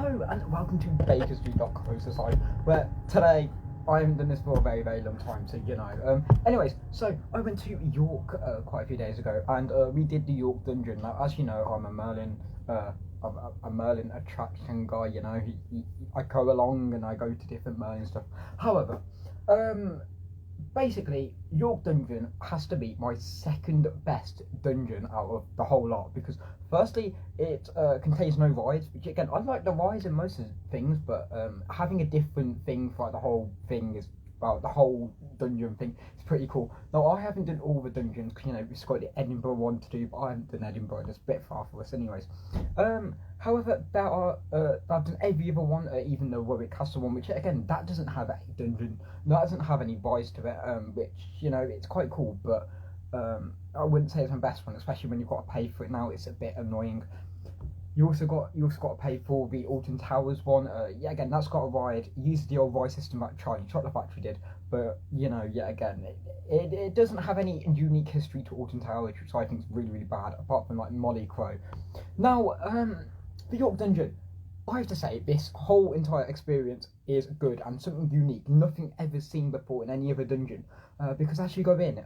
Hello and welcome to Bakerstreet.coasters, where today I haven't done this for a very, very long time, so you know. Anyways, so I went to York quite a few days ago, and we did the York Dungeon. Now, as you know, I'm a Merlin, a Merlin attraction guy. You know, I go along and I go to different Merlin stuff. However, basically, York Dungeon has to be my second best dungeon out of the whole lot, because firstly, it contains no rides, which again, I like the rides in most of the things, but having a different thing for like, the whole thing is, well, the whole dungeon thing is pretty cool. Now, I haven't done all the dungeons, because, you know, we've got the Edinburgh one to do, but I haven't done Edinburgh, and it's a bit far for us anyways. However, there are, I've done every other one, even the Warwick Castle one, which again, that doesn't have a dungeon, that doesn't have any rides to it, which, you know, it's quite cool, but I wouldn't say it's my best one, especially when you've got to pay for it now. It's a bit annoying. You also got to pay for the Alton Towers one. Yeah, again, that's got a ride. Use the old ride system that Chocolate Factory did, but you know, yeah, again, it doesn't have any unique history to Alton Towers, which I think is really, really bad, apart from like Molly Crow. Now, the York Dungeon, I have to say, this whole entire experience is good and something unique, nothing ever seen before in any other dungeon. Because as you go in,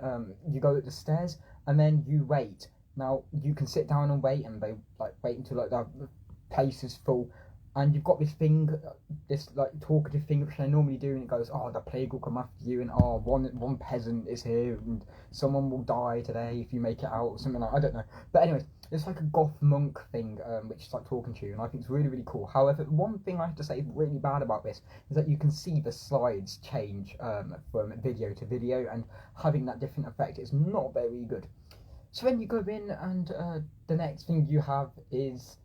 you go up the stairs and then you wait. Now you can sit down and wait, and they like wait until like the place is full, and you've got this thing, this like talkative thing which they normally do, and it goes, oh, the plague will come after you, and oh, one peasant is here, and someone will die today if you make it out, or something like, I don't know. But anyways, it's like a goth monk thing, which is like talking to you, and I think it's really, really cool. However, one thing I have to say is really bad about this is that you can see the slides change from video to video, and having that different effect is not very good. So then you go in, and the next thing you have is,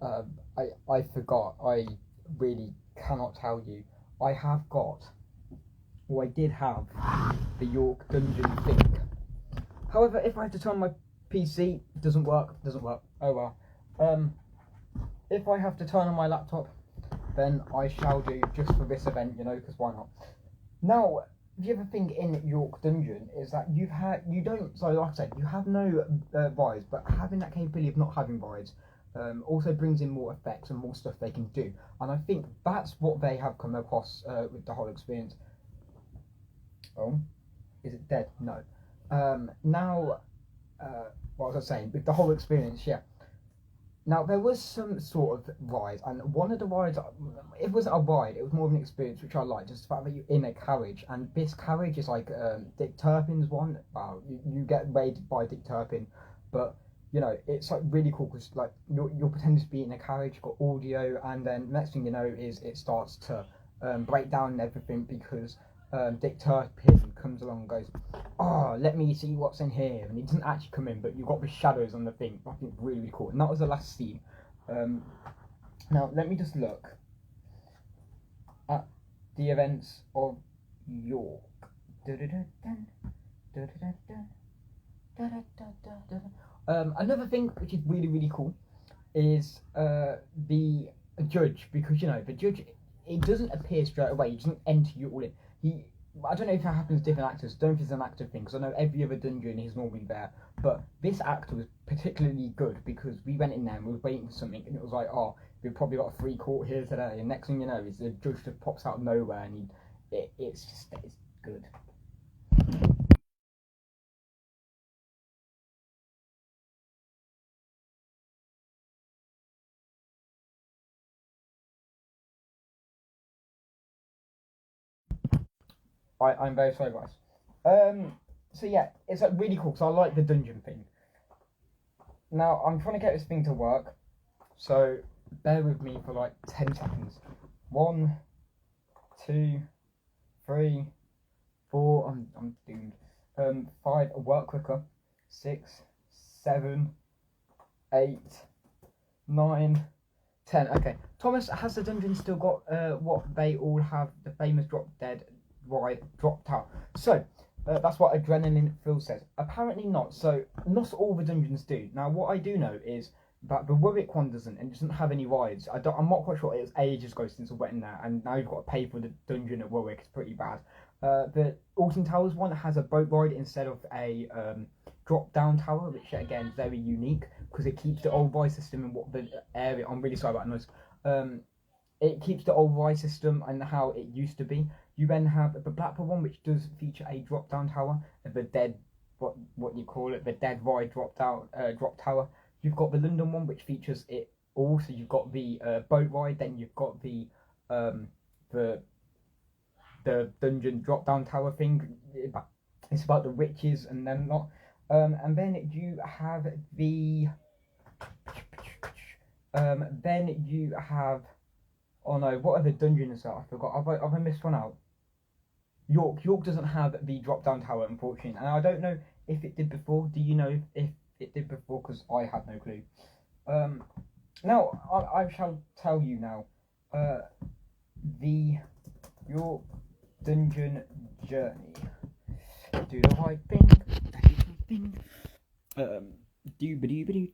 I forgot, I really cannot tell you. I did have the York Dungeon thing. However, if I have to turn my PC, it doesn't work, oh well. If I have to turn on my laptop, then I shall do, just for this event, you know, because why not? Now, the other thing in York Dungeon is that you don't, so like I said, you have no rides, but having that capability of not having rides also brings in more effects and more stuff they can do, and I think that's what they have come across with the whole experience. Oh, is it dead? No. Now, what was I saying? With the whole experience, yeah. Now, there was some sort of ride, and one of the rides, it wasn't a ride, it was more of an experience, which I liked, just the fact that you're in a carriage, and this carriage is like Dick Turpin's one. Wow, you get raided by Dick Turpin, but, you know, it's like really cool, because like, you're pretending to be in a carriage, you've got audio, and then next thing you know is it starts to break down and everything, because Dick Turpin comes along and goes, oh, let me see what's in here, and he doesn't actually come in, but you've got the shadows on the thing. I think it's really, really cool, and that was the last scene. Now let me just look at the events of York. Another thing which is really, really cool is the judge, because, you know, the judge, it doesn't appear straight away, he doesn't enter you all in. I don't know if that happens to different actors, don't know if it's an actor thing, because I know every other dungeon he's normally there, but this actor was particularly good, because we went in there and we were waiting for something, and it was like, oh, we've probably got a free court here today, and next thing you know is the judge just pops out of nowhere, and it's good. I'm very sorry, guys. So yeah, it's like really cool, because I like the dungeon thing. Now, I'm trying to get this thing to work, so bear with me for like 10 seconds. 1, 2, 3, 4, I'm doomed. 5, work quicker. 6, 7, 8, 9, 10. Okay, Thomas, has the dungeon still got what they all have, the famous drop dead ride, dropped out? So, that's what Adrenaline Phil says. Apparently not. So not all the dungeons do. Now, what I do know is that the Warwick one doesn't, and doesn't have any rides. I'm not quite sure. It was ages ago since I went in there, and now you've got to pay for the dungeon at Warwick. It's pretty bad. The Alton Towers one has a boat ride instead of a drop down tower, which again is very unique, because it keeps the old ride system in what the area. I'm really sorry about the noise. it keeps the old ride system and how it used to be. You then have the Blackpool one, which does feature a drop down tower, the dead what you call it, the dead ride drop tower. You've got the London one, which features it all. So you've got the boat ride, then you've got um, the the dungeon drop down tower thing. It's about the witches and then not. And then you have the then you have, oh no, what other dungeon is that? I forgot. Have I missed one out? York doesn't have the drop down tower, unfortunately, and I don't know if it did before. Do you know if it did before? Because I have no clue. Now I shall tell you now. The York dungeon journey. Do the right thing. That is the thing. Do. Wait,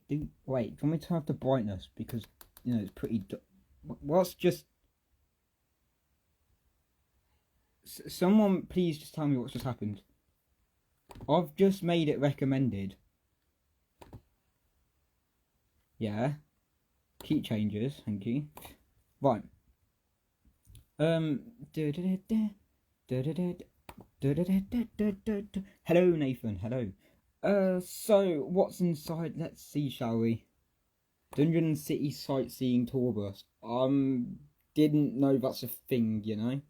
do you want me to have the brightness, because you know it's pretty. What's just. Someone please just tell me what's just happened. I've just made it recommended. Yeah. Keep changes, thank you. Right. Hello Nathan, hello. So what's inside? Let's see, shall we? Dungeon City sightseeing tour bus. Didn't know that's a thing, you know.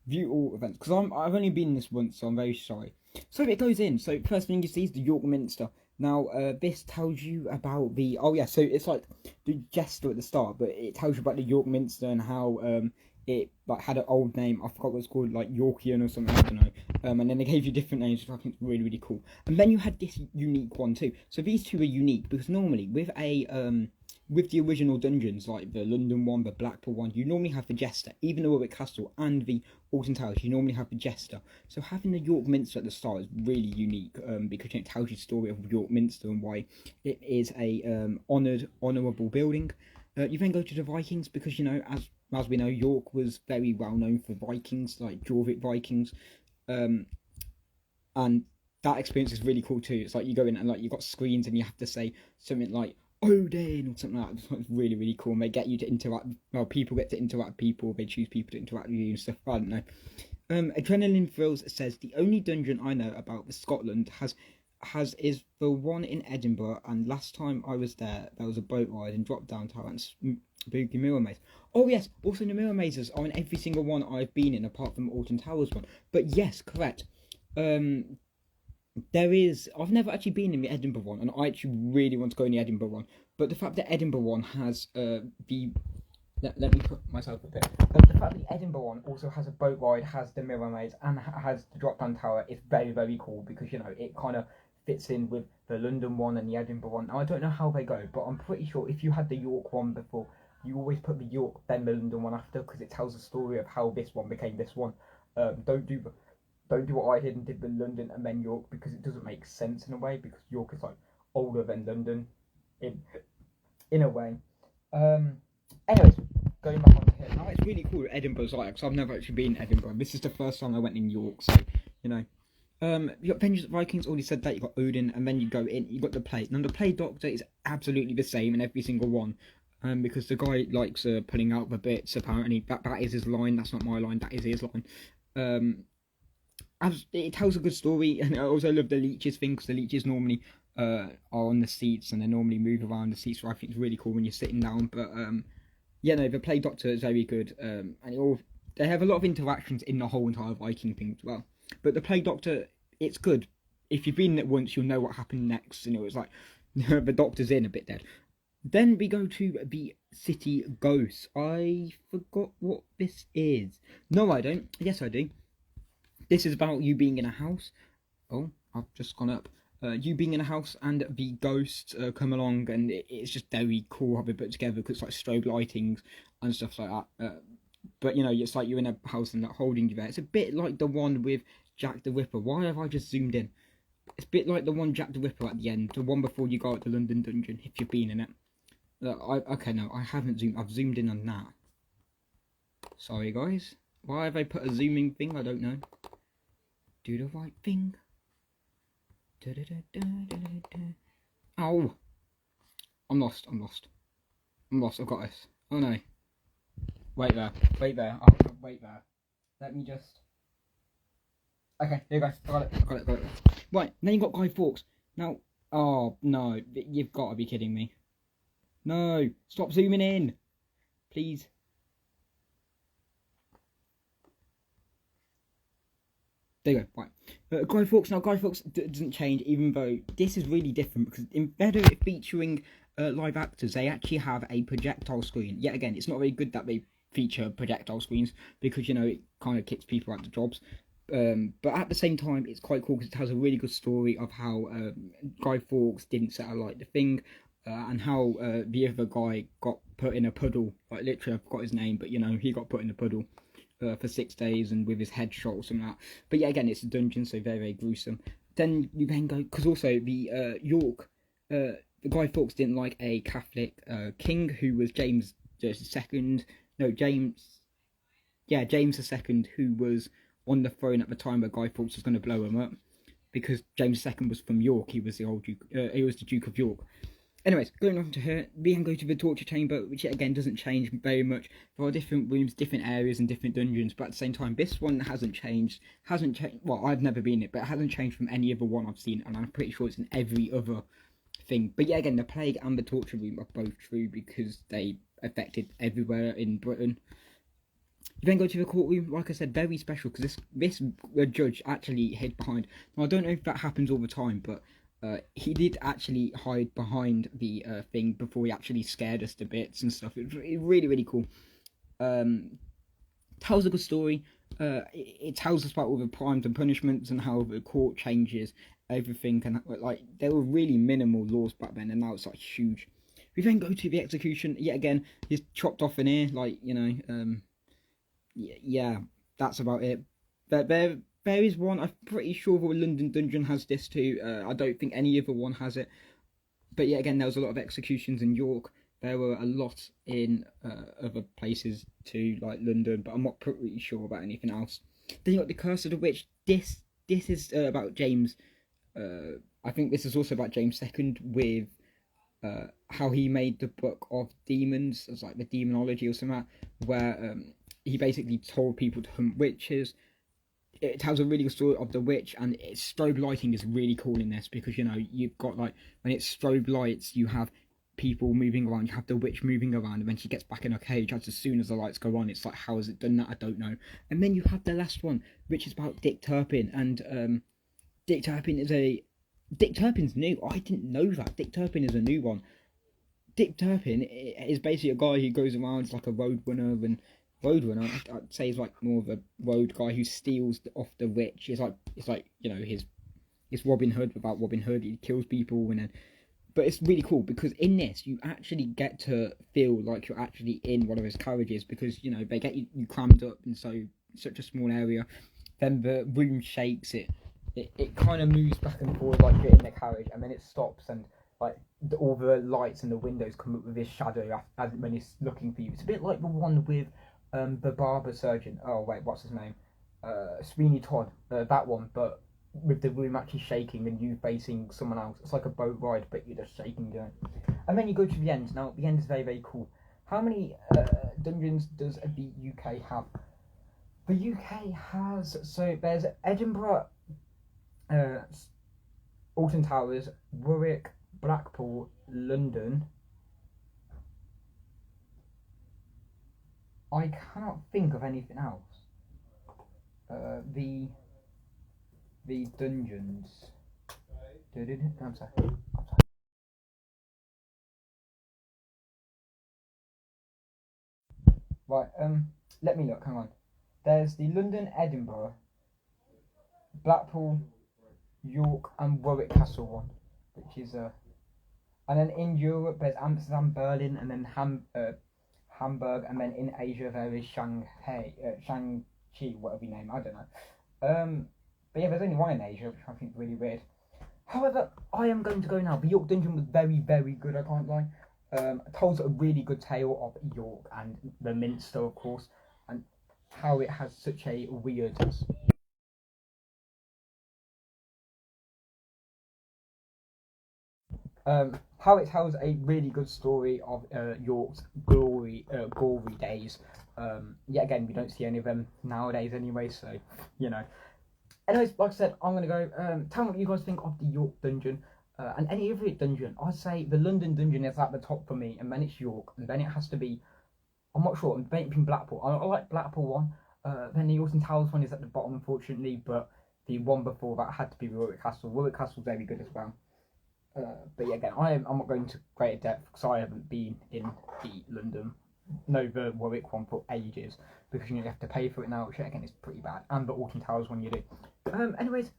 View all events, because I've only been this once, so I'm very sorry. So it goes in. So first thing you see is the York Minster. Now this tells you about the so it's like the jester at the start, but it tells you about the York Minster and how it like had an old name. I forgot what it's called, like Yorkian or something, I don't know. And then they gave you different names, which I think is really, really cool. And then you had this unique one too. So these two are unique because normally with with the original dungeons, like the London one, the Blackpool one, you normally have the Jester. Even the Warwick Castle and the Alton Towers, you normally have the Jester. So having the York Minster at the start is really unique, because it tells you the story of York Minster and why it is a honourable building. You then go to the Vikings, because, you know, as we know, York was very well known for Vikings, like Jorvik Vikings. And that experience is really cool too. It's like you go in and like you've got screens and you have to say something like Odin or something like that. It's really, really cool. And they get you to interact. Well, people get to interact with people. They choose people to interact with you and stuff. I don't know. Adrenaline Thrills says the only dungeon I know about the Scotland has is the one in Edinburgh. And last time I was there was a boat ride and drop down tower and spooky mirror maze. Oh yes, also the mirror mazes are in every single one I've been in apart from Alton Towers one. But yes, correct. I've never actually been in the Edinburgh one, and I actually really want to go in the Edinburgh one. But the fact that Edinburgh one has let me put myself a bit. The fact that the Edinburgh one also has a boat ride, has the mirror maze, and has the drop down tower is very, very cool, because, you know, it kind of fits in with the London one and the Edinburgh one. Now I don't know how they go, but I'm pretty sure if you had the York one before, you always put the York then the London one after, because it tells the story of how this one became this one. Don't do what I did and did the London and then York, because it doesn't make sense in a way, because York is like older than London in a way. Anyways, going back onto here. Now it's really cool what Edinburgh's like, because I've never actually been in Edinburgh. This is the first time I went in York, so you know. You got Vengeance Vikings, already said that. You got Odin, and then you go in. You got the Plague. Now the Plague Doctor is absolutely the same in every single one. Because the guy likes pulling out the bits. Apparently, that is his line. That's not my line. That is his line. It tells a good story, and I also love the leeches thing, because the leeches normally are on the seats and they normally move around the seats, so I think it's really cool when you're sitting down. But yeah, no, the Plague Doctor is very good, and they have a lot of interactions in the whole entire Viking thing as well. But the Plague Doctor, it's good. If you've been in it once, you'll know what happened next, and it was like the Doctor's in a bit dead. Then we go to the City Ghosts. I forgot what this is. No, I don't. Yes, I do. This is about you being in a house. Oh, I've just gone up. You being in a house and the ghosts come along, and it's just very cool how they put it together, because it's like strobe lightings and stuff like that. But you know, it's like you're in a house and they're holding you there. It's a bit like the one with Jack the Ripper. Why have I just zoomed in? It's a bit like the one Jack the Ripper at the end, the one before you go out to London Dungeon, if you've been in it. Okay, no, I haven't zoomed. I've zoomed in on that. Sorry, guys. Why have I put a zooming thing? I don't know. Do the right thing. Ow! I'm lost. I'm lost. I'm lost. I've got this. Oh no! Wait there. Wait there. Oh, wait there. Let me just. Okay, here you go. I got it. I got it. Got it. Right. Now you got Guy Fawkes. Now. Oh no! You've got to be kidding me. No! Stop zooming in, please. There you go, right. Guy Fawkes, now Guy Fawkes doesn't change, even though this is really different, because instead of it featuring live actors, they actually have a projectile screen. Yet again, it's not very good that they feature projectile screens, because, you know, it kind of kicks people out of jobs. But at the same time, it's quite cool, because it tells a really good story of how Guy Fawkes didn't set alight the thing, and how the other guy got put in a puddle. Like, literally, I forgot his name, but, you know, he got put in a puddle. For 6 days and with his head shot or something like that. But yeah, again, it's a dungeon, so very, very gruesome. Then you then go, because also the York, the Guy Fawkes didn't like a Catholic king who was James II. No, James II, who was on the throne at the time where Guy Fawkes was going to blow him up, because James II was from York. He was the old Duke. He was the Duke of York. Anyways, going on to her, we then go to the torture chamber, which again doesn't change very much. There are different rooms, different areas, and different dungeons, but at the same time, this one hasn't changed. Well, I've never been in it, but it hasn't changed from any other one I've seen, and I'm pretty sure it's in every other thing. But yeah, again, the plague and the torture room are both true because they affected everywhere in Britain. You then go to the courtroom, like I said, very special, because this judge actually hid behind. Now, I don't know if that happens all the time, but he did actually hide behind the thing before he actually scared us to bits and stuff. It was really, really cool. Tells a good story. It tells us about all the crimes and punishments and how the court changes everything. And like, there were really minimal laws back then, and now it's like huge. We then go to the execution. Yet again, he's chopped off an ear. Like, you know, yeah, that's about it. There is one, I'm pretty sure the London Dungeon has this too. I don't think any other one has it. But yeah, again, there was a lot of executions in York. There were a lot in other places too, like London, but I'm not pretty sure about anything else. Then you got the Curse of the Witch. This is about James. I think this is also about James II with how he made the Book of Demons, as like the demonology or something, where he basically told people to hunt witches. It tells a really good story of the witch, and its strobe lighting is really cool in this, because, you know, you've got, like, when it's strobe lights, you have people moving around, you have the witch moving around, and when she gets back in her cage, as soon as the lights go on, it's like, how has it done that? I don't know. And then you have the last one, which is about Dick Turpin, and Dick Turpin's new. I didn't know that. Dick Turpin is a new one. Dick Turpin is basically a guy who goes around, it's like a roadrunner, and roadrunner, I'd say he's like more of a road guy who steals off the rich. It's like, you know, his Robin Hood without Robin Hood. He kills people, and then, but it's really cool because in this you actually get to feel like you're actually in one of his carriages, because, you know, they get you crammed up in such a small area. Then the room shakes. It kind of moves back and forth like you're in the carriage, and then it stops, and like all the lights and the windows come up with his shadow as when he's looking for you. It's a bit like the one with the barber surgeon. Oh wait, what's his name? Sweeney Todd. That one, but with the room actually shaking and you facing someone else. It's like a boat ride, but you're just shaking, you know. And then you go to the end. Now the end is very, very cool. How many dungeons does the UK have? The UK has, so there's Edinburgh, Alton Towers, Warwick, Blackpool, London. I cannot think of anything else. The dungeons. I'm sorry. Right. Let me look. Hang on. There's the London, Edinburgh, Blackpool, York, and Warwick Castle one, which is and then in Europe there's Amsterdam, Berlin, and then Hamburg, and then in Asia there is Shanghai, Shang-Chi, whatever you name, I don't know. But yeah, there's only one in Asia, which I think is really weird. However, I am going to go now. The York Dungeon was very, very good, I can't lie. It tells a really good tale of York and the Minster, of course, and how it has such a weird... how it tells a really good story of York's gory days. Yet again, we don't see any of them nowadays anyway, so, you know. Anyways, like I said, I'm going to go, tell me what you guys think of the York dungeon, and any other dungeon. I'd say the London dungeon is at the top for me, and then it's York, and then it has to be, I'm not sure, maybe Blackpool. I like Blackpool one, then the Alton Towers one is at the bottom, unfortunately, but the one before that had to be Warwick Castle. Warwick Castle's very good as well. But yeah, again, I'm not going to greater depth because I haven't been in the the Warwick one for ages, because you have to pay for it now, which again is pretty bad, and the Alton Towers one you do. Anyways,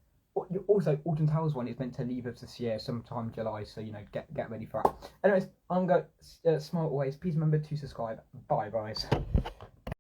also Alton Towers one is meant to leave us this year, sometime July, so you know, get ready for that. Anyways, I'm going to smile always. Please remember to subscribe. Bye, guys.